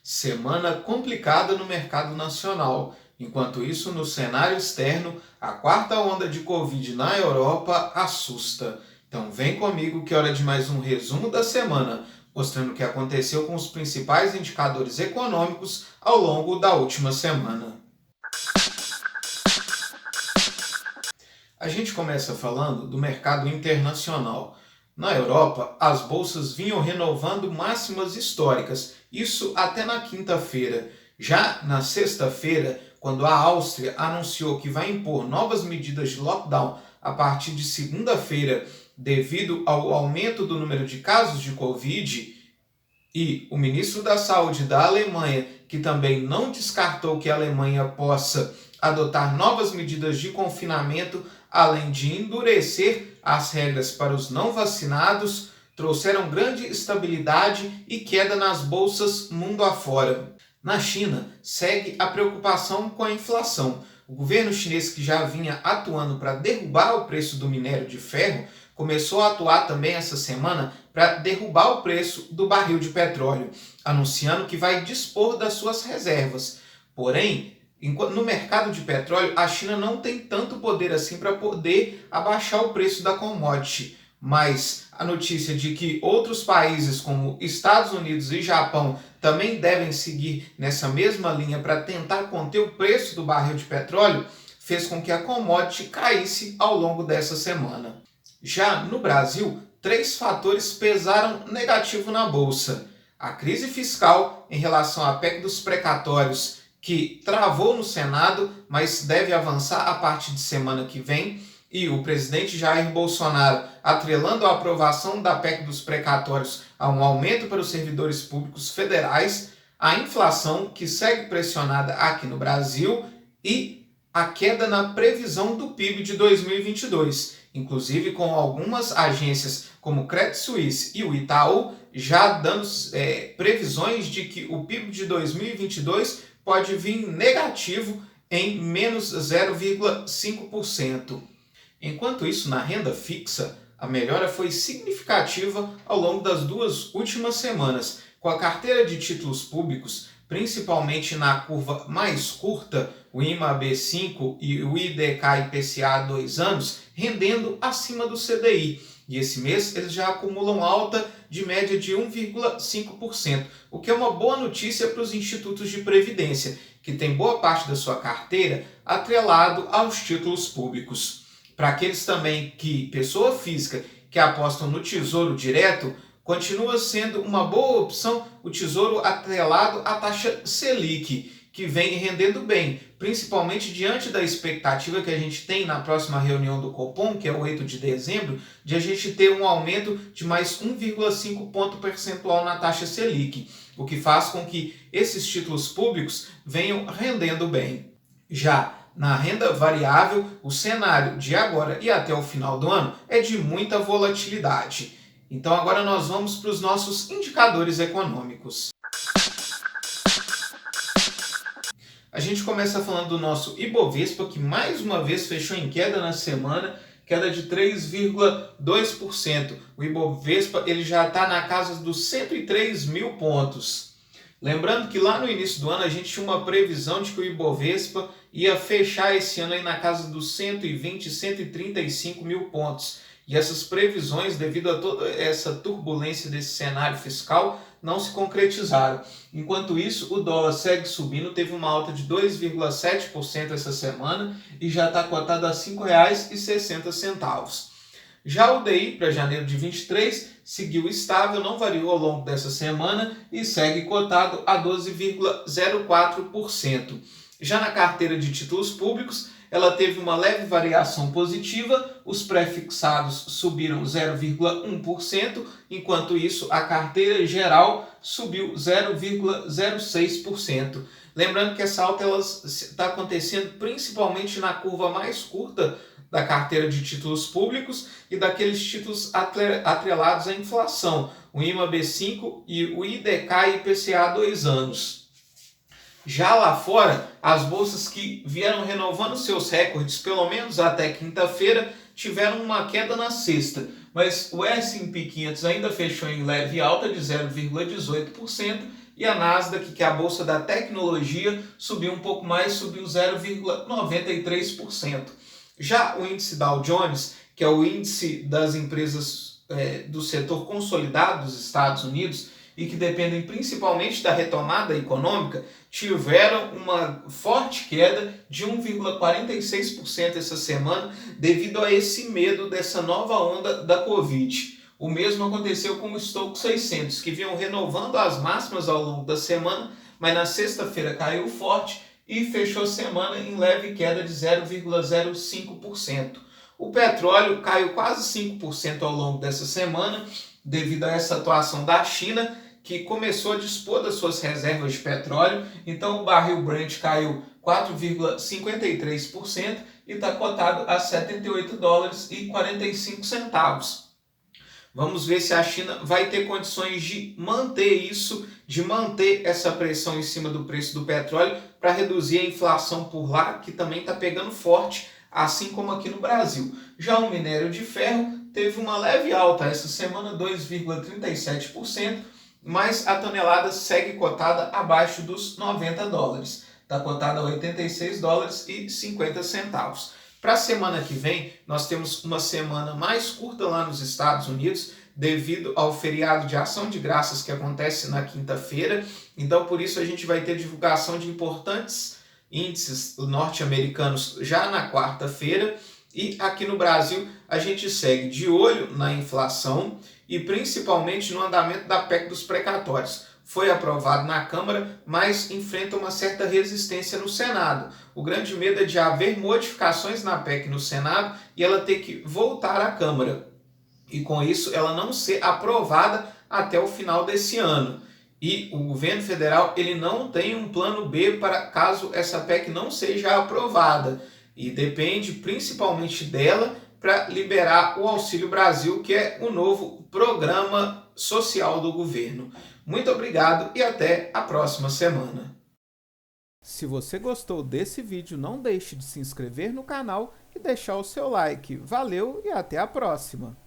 Semana complicada no mercado nacional. Enquanto isso, no cenário externo, a quarta onda de Covid na Europa assusta. Então vem comigo que é hora de mais um resumo da semana, mostrando o que aconteceu com os principais indicadores econômicos ao longo da última semana. A gente começa falando do mercado internacional. Na Europa, as bolsas vinham renovando máximas históricas, isso até na quinta-feira. Já na sexta-feira, quando a Áustria anunciou que vai impor novas medidas de lockdown a partir de segunda-feira, devido ao aumento do número de casos de Covid, e o ministro da Saúde da Alemanha, que também não descartou que a Alemanha possa adotar novas medidas de confinamento, além de endurecer as regras para os não vacinados, trouxeram grande estabilidade e queda nas bolsas mundo afora. Na China, segue a preocupação com a inflação. O governo chinês, que já vinha atuando para derrubar o preço do minério de ferro, começou a atuar também essa semana para derrubar o preço do barril de petróleo, anunciando que vai dispor das suas reservas. Porém, no mercado de petróleo, a China não tem tanto poder assim para poder abaixar o preço da commodity. Mas a notícia de que outros países como Estados Unidos e Japão também devem seguir nessa mesma linha para tentar conter o preço do barril de petróleo fez com que a commodity caísse ao longo dessa semana. Já no Brasil, 3 fatores pesaram negativo na Bolsa. A crise fiscal em relação à PEC dos precatórios, que travou no Senado, mas deve avançar a partir de semana que vem, e o presidente Jair Bolsonaro atrelando a aprovação da PEC dos precatórios a um aumento para os servidores públicos federais, a inflação que segue pressionada aqui no Brasil e a queda na previsão do PIB de 2022. Inclusive com algumas agências como o Credit Suisse e o Itaú já dando previsões de que o PIB de 2022 pode vir negativo em menos 0,5%. Enquanto isso, na renda fixa, a melhora foi significativa ao longo das 2 últimas semanas, com a carteira de títulos públicos, principalmente na curva mais curta, o IMAB5 e o IDK-IPCA 2 anos, rendendo acima do CDI. E esse mês eles já acumulam alta de média de 1,5%, o que é uma boa notícia para os institutos de previdência, que tem boa parte da sua carteira atrelado aos títulos públicos. Para aqueles também pessoa física, que apostam no Tesouro Direto, continua sendo uma boa opção o Tesouro atrelado à taxa Selic, que vem rendendo bem, principalmente diante da expectativa que a gente tem na próxima reunião do Copom, que é o 8 de dezembro, de a gente ter um aumento de mais 1,5 ponto percentual na taxa Selic, o que faz com que esses títulos públicos venham rendendo bem. Já na renda variável, o cenário de agora e até o final do ano é de muita volatilidade. Então agora nós vamos para os nossos indicadores econômicos. A gente começa falando do nosso Ibovespa, que mais uma vez fechou em queda na semana, queda de 3,2%. O Ibovespa ele já está na casa dos 103 mil pontos. Lembrando que lá no início do ano a gente tinha uma previsão de que o Ibovespa ia fechar esse ano aí na casa dos 120, 135 mil pontos. E essas previsões, devido a toda essa turbulência desse cenário fiscal, não se concretizaram. Enquanto isso, o dólar segue subindo, teve uma alta de 2,7% essa semana e já está cotado a R$ 5,60. Já o DI para janeiro de 23 seguiu estável, não variou ao longo dessa semana e segue cotado a 12,04%. Já na carteira de títulos públicos, ela teve uma leve variação positiva, os pré-fixados subiram 0,1%, enquanto isso a carteira geral subiu 0,06%. Lembrando que essa alta está acontecendo principalmente na curva mais curta da carteira de títulos públicos e daqueles títulos atrelados à inflação, o IMAB5 e o IDK-IPCA 2 anos. Já lá fora, as bolsas que vieram renovando seus recordes, pelo menos até quinta-feira, tiveram uma queda na sexta, mas o S&P 500 ainda fechou em leve alta de 0,18% e a Nasdaq, que é a bolsa da tecnologia, subiu um pouco mais, subiu 0,93%. Já o índice Dow Jones, que é o índice das empresas do setor consolidado dos Estados Unidos e que dependem principalmente da retomada econômica, tiveram uma forte queda de 1,46% essa semana devido a esse medo dessa nova onda da Covid. O mesmo aconteceu com o Stoxx 600, que vinham renovando as máximas ao longo da semana, mas na sexta-feira caiu forte e fechou a semana em leve queda de 0,05%. O petróleo caiu quase 5% ao longo dessa semana, devido a essa atuação da China, que começou a dispor das suas reservas de petróleo. Então o barril Brent caiu 4,53% e está cotado a $78,45. Vamos ver se a China vai ter condições de manter isso, de manter essa pressão em cima do preço do petróleo para reduzir a inflação por lá, que também está pegando forte, assim como aqui no Brasil. Já o minério de ferro teve uma leve alta essa semana, 2,37%, mas a tonelada segue cotada abaixo dos $90. Está cotada a $86,50. Para a semana que vem, nós temos uma semana mais curta lá nos Estados Unidos, devido ao feriado de Ação de Graças que acontece na quinta-feira. Então, por isso, a gente vai ter divulgação de importantes índices norte-americanos já na quarta-feira. E aqui no Brasil, a gente segue de olho na inflação e principalmente no andamento da PEC dos precatórios. Foi aprovado na Câmara, mas enfrenta uma certa resistência no Senado. O grande medo é de haver modificações na PEC no Senado e ela ter que voltar à Câmara. E com isso ela não ser aprovada até o final desse ano. E o governo federal ele não tem um plano B para caso essa PEC não seja aprovada. E depende principalmente dela para liberar o Auxílio Brasil, que é o novo programa social do governo. Muito obrigado e até a próxima semana. Se você gostou desse vídeo, não deixe de se inscrever no canal e deixar o seu like. Valeu e até a próxima!